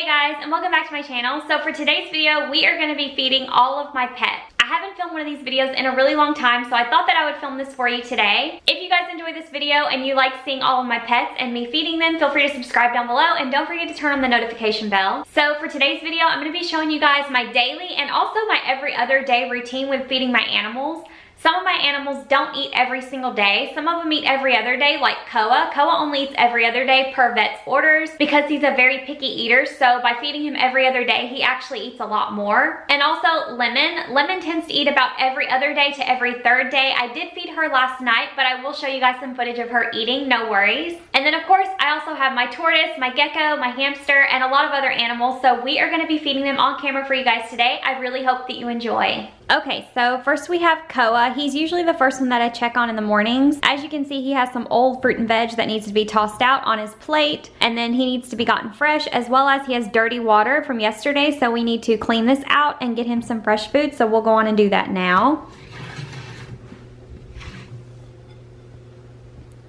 Guys, and welcome back to my channel. So for today's video, we are going to be feeding all of my pets. I haven't filmed one of these videos in a really long time, so I thought that I would film this for you today. If you guys enjoy this video and you like seeing all of my pets and me feeding them, feel free to subscribe down below and don't forget to turn on the notification bell. So for today's video, I'm going to be showing you guys my daily and also my every other day routine when feeding my animals. Some of my animals don't eat every single day. Some of them eat every other day, like Koa. Koa only eats every other day per vet's orders because he's a very picky eater. So by feeding him every other day, he actually eats a lot more. And also Lemon. Lemon tends to eat about every other day to every third day. I did feed her last night, but I will show you guys some footage of her eating, no worries. And then of course, I also have my tortoise, my gecko, my hamster, and a lot of other animals. So we are gonna be feeding them on camera for you guys today. I really hope that you enjoy. Okay, so first we have Koa. He's usually the first one that I check on in the mornings. As you can see, he has some old fruit and veg that needs to be tossed out on his plate, and then he needs to be gotten fresh, as well as he has dirty water from yesterday, so we need to clean this out and get him some fresh food, so we'll go on and do that now.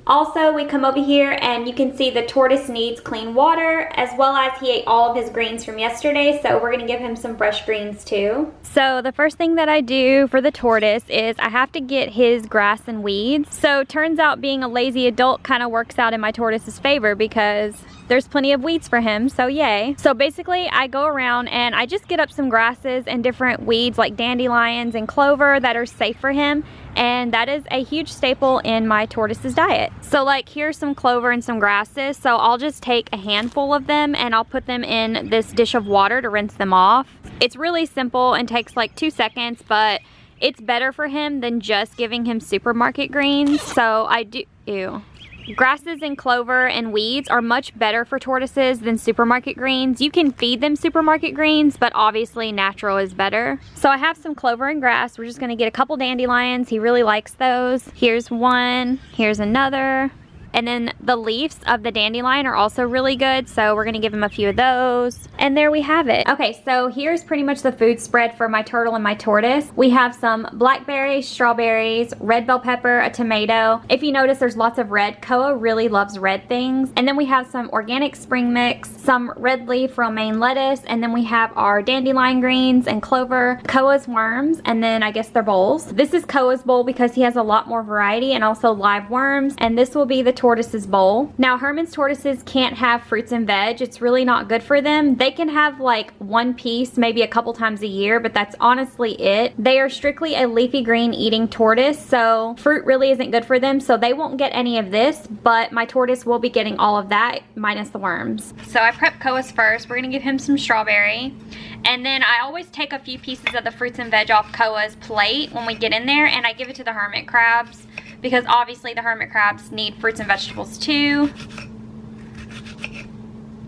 Also, we come over here and you can see the tortoise needs clean water, as well as he ate all of his greens from yesterday, so we're gonna give him some fresh greens too. So the first thing that I do for the tortoise is I have to get his grass and weeds. So turns out being a lazy adult kind of works out in my tortoise's favor because there's plenty of weeds for him, so yay. So basically I go around and I just get up some grasses and different weeds like dandelions and clover that are safe for him, and that is a huge staple in my tortoise's diet. So like here's some clover and some grasses, so I'll just take a handful of them and I'll put them in this dish of water to rinse them off. It's really simple and takes like 2 seconds, but it's better for him than just giving him supermarket greens, so I do, ew. Grasses and clover and weeds are much better for tortoises than supermarket greens. You can feed them supermarket greens, but obviously natural is better. So I have some clover and grass. We're just gonna get a couple dandelions. He really likes those. Here's one, here's another. And then the leaves of the dandelion are also really good, so we're gonna give him a few of those. And there we have it. Okay, so here's pretty much the food spread for my turtle and my tortoise. We have some blackberries, strawberries, red bell pepper, a tomato. If you notice, there's lots of red. Koa really loves red things. And then we have some organic spring mix, some red leaf romaine lettuce, and then we have our dandelion greens and clover, Koa's worms, and then I guess they're bowls. This is Koa's bowl because he has a lot more variety and also live worms, and this will be the tortoise's bowl. Now Herman's tortoises can't have fruits and veg. It's really not good for them. They can have like one piece maybe a couple times a year, but that's honestly it. They are strictly a leafy green eating tortoise, so fruit really isn't good for them, so they won't get any of this, but my tortoise will be getting all of that minus the worms. So I prep Koa's first. We're gonna give him some strawberry, and then I always take a few pieces of the fruits and veg off Koa's plate when we get in there, and I give it to the hermit crabs, because obviously the hermit crabs need fruits and vegetables too.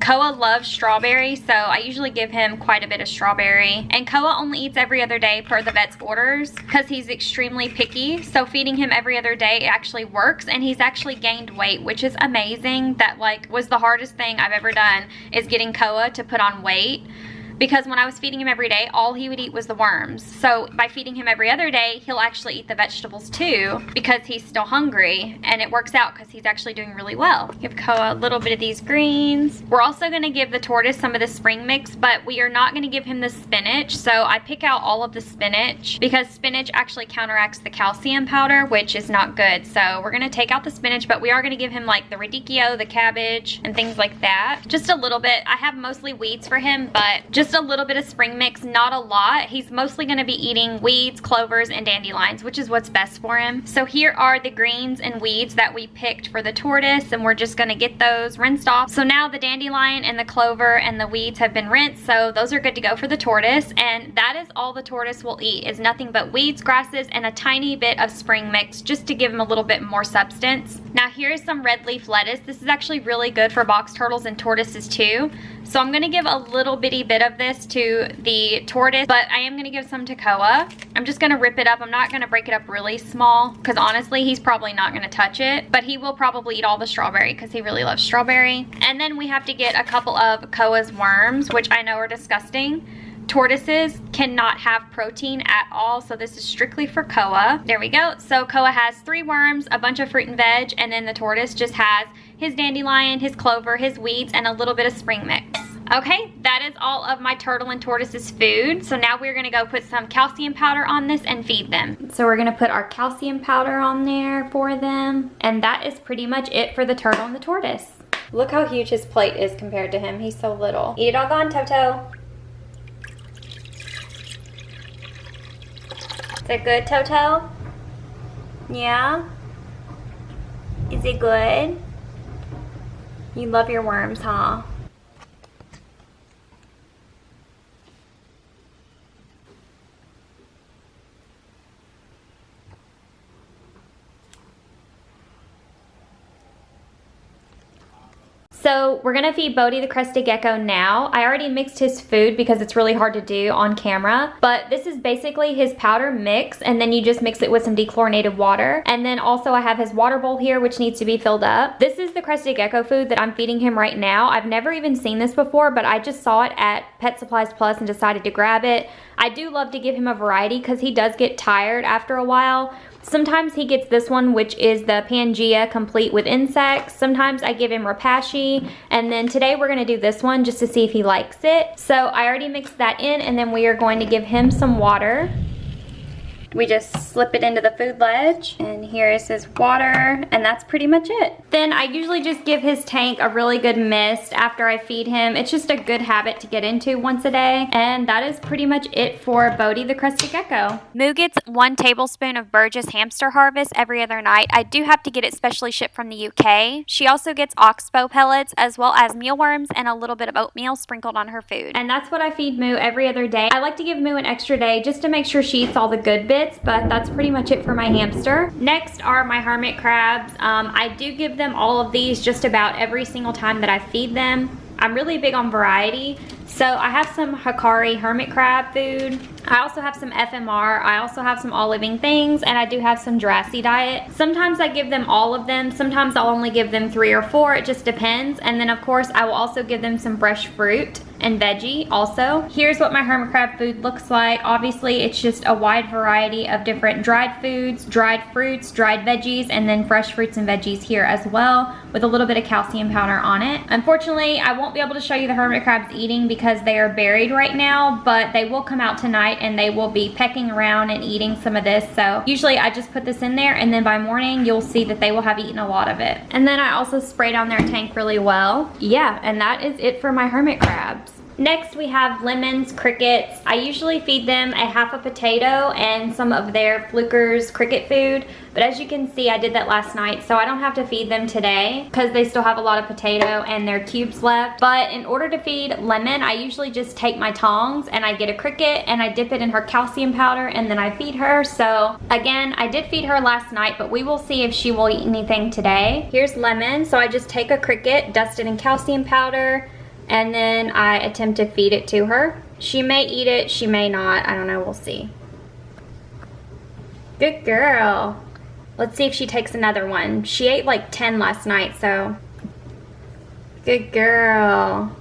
Koa loves strawberry, so I usually give him quite a bit of strawberry. And Koa only eats every other day per the vet's orders because he's extremely picky. So feeding him every other day actually works, and he's actually gained weight, which is amazing. That like was the hardest thing I've ever done, is getting Koa to put on weight. Because when I was feeding him every day, all he would eat was the worms. So by feeding him every other day, he'll actually eat the vegetables too because he's still hungry, and it works out because he's actually doing really well. Give Koa a little bit of these greens. We're also gonna give the tortoise some of the spring mix, but we are not gonna give him the spinach. So I pick out all of the spinach because spinach actually counteracts the calcium powder, which is not good. So we're gonna take out the spinach, but we are gonna give him like the radicchio, the cabbage, and things like that. Just a little bit. I have mostly weeds for him, but just a little bit of spring mix, not a lot. He's mostly going to be eating weeds, clovers, and dandelions, which is what's best for him. So here are the greens and weeds that we picked for the tortoise, and we're just going to get those rinsed off. So now the dandelion and the clover and the weeds have been rinsed, so those are good to go for the tortoise, and that is all the tortoise will eat, is nothing but weeds, grasses, and a tiny bit of spring mix just to give him a little bit more substance. Now here's some red leaf lettuce. This is actually really good for box turtles and tortoises too. So I'm gonna give a little bitty bit of this to the tortoise, but I am gonna give some to Koa. I'm just gonna rip it up. I'm not gonna break it up really small because honestly, he's probably not gonna touch it, but he will probably eat all the strawberry because he really loves strawberry. And then we have to get a couple of Koa's worms, which I know are disgusting. Tortoises cannot have protein at all, so this is strictly for Koa. There we go. So Koa has 3 worms, a bunch of fruit and veg, and then the tortoise just has his dandelion, his clover, his weeds, and a little bit of spring mix. Okay, that is all of my turtle and tortoise's food. So now we're gonna go put some calcium powder on this and feed them. So we're gonna put our calcium powder on there for them. And that is pretty much it for the turtle and the tortoise. Look how huge his plate is compared to him. He's so little. Eat it all gone, Toto. Is it good, Toto? Yeah? Is it good? You love your worms, huh? So we're gonna feed Bodhi the crested gecko now. I already mixed his food because it's really hard to do on camera, but this is basically his powder mix, and then you just mix it with some dechlorinated water. And then also I have his water bowl here, which needs to be filled up. This is the crested gecko food that I'm feeding him right now. I've never even seen this before, but I just saw it at Pet Supplies Plus and decided to grab it. I do love to give him a variety because he does get tired after a while. Sometimes he gets this one, which is the Pangea complete with insects. Sometimes I give him Rapashi, and then today we're gonna do this one just to see if he likes it. So I already mixed that in, and then we are going to give him some water. We just slip it into the food ledge, and here is his water, and that's pretty much it. Then I usually just give his tank a really good mist after I feed him. It's just a good habit to get into once a day, and that is pretty much it for Bodhi the crested gecko. Moo gets 1 tablespoon of Burgess hamster harvest every other night. I do have to get it specially shipped from the UK. She also gets oxbow pellets as well as mealworms and a little bit of oatmeal sprinkled on her food. And that's what I feed Moo every other day. I like to give Moo an extra day just to make sure she eats all the good bits, but that's pretty much it for my hamster. Next are my hermit crabs. I do give them all of these just about every single time that I feed them. I'm really big on variety. So I have some Hikari hermit crab food. I also have some FMR. I also have some All Living Things, and I do have some Jurassic diet. Sometimes I give them all of them. Sometimes I'll only give them 3 or 4. It just depends. And then of course I will also give them some fresh fruit and veggie also. Here's what my hermit crab food looks like. Obviously it's just a wide variety of different dried foods, dried fruits, dried veggies, and then fresh fruits and veggies here as well with a little bit of calcium powder on it. Unfortunately, I won't be able to show you the hermit crabs eating because they are buried right now, but they will come out tonight and they will be pecking around and eating some of this. So usually I just put this in there, and then by morning you'll see that they will have eaten a lot of it. And then I also spray down their tank really well. Yeah, and that is it for my hermit crabs. Next we have lemons, crickets. I usually feed them a half a potato and some of their Fluker's cricket food, but as you can see I did that last night, so I don't have to feed them today because they still have a lot of potato and their cubes left. But in order to feed Lemon, I usually just take my tongs and I get a cricket and I dip it in her calcium powder and then I feed her. So again, I did feed her last night, but we will see if she will eat anything today. Here's Lemon. So I just take a cricket, dust it in calcium powder, and then I attempt to feed it to her. She may eat it, she may not. I don't know, we'll see. Good girl. Let's see if she takes another one. She ate like 10 last night, so. Good girl.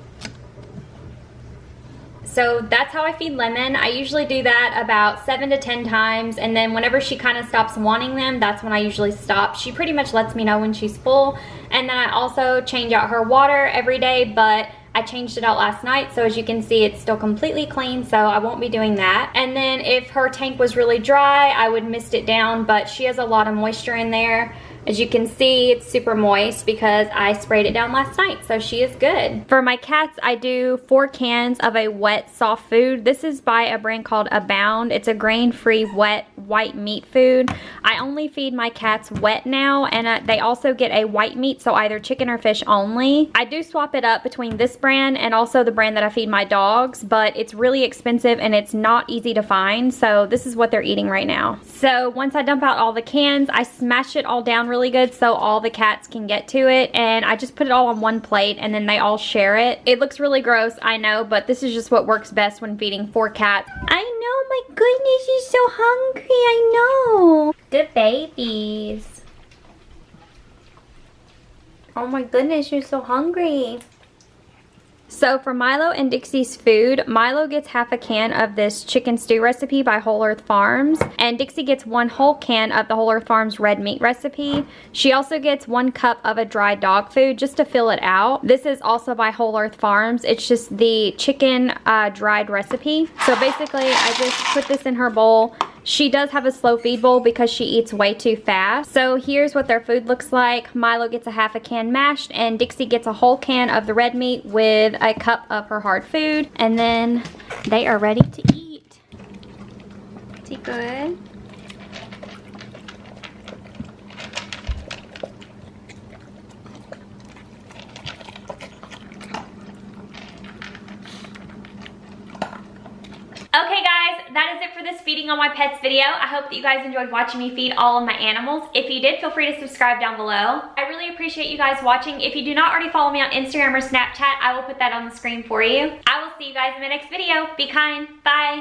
So that's how I feed Lemon. I usually do that about 7 to 10 times, and then whenever she kind of stops wanting them, that's when I usually stop. She pretty much lets me know when she's full. And then I also change out her water every day, but I changed it out last night, so as you can see it's still completely clean, so I won't be doing that. And then if her tank was really dry, I would mist it down, but she has a lot of moisture in there. As you can see, it's super moist because I sprayed it down last night, so she is good. For my cats, I do 4 cans of a wet soft food. This is by a brand called Abound. It's a grain-free wet white meat food. I only feed my cats wet now, and they also get a white meat, so either chicken or fish only. I do swap it up between this brand and also the brand that I feed my dogs, but it's really expensive and it's not easy to find, so this is what they're eating right now. So once I dump out all the cans, I smash it all down really good so all the cats can get to it, and I just put it all on one plate and then they all share it. It looks really gross, I know, but this is just what works best when feeding 4 cats. I know, my goodness, you're so hungry, I know. Good babies. Oh my goodness, you're so hungry. So for Milo and Dixie's food, Milo gets half a can of this chicken stew recipe by Whole Earth Farms, and Dixie gets 1 whole can of the Whole Earth Farms red meat recipe. She also gets 1 cup of a dry dog food just to fill it out. This is also by Whole Earth Farms. It's just the chicken dried recipe. So basically I just put this in her bowl. She does have a slow feed bowl because she eats way too fast. So here's what their food looks like. Milo gets a half a can mashed, and Dixie gets a whole can of the red meat with a cup of her hard food. And then they are ready to eat. Is he good? Okay guys, that is it for this feeding on my pets video. I hope that you guys enjoyed watching me feed all of my animals. If you did, feel free to subscribe down below. I really appreciate you guys watching. If you do not already follow me on Instagram or Snapchat, I will put that on the screen for you. I will see you guys in my next video. Be kind. Bye.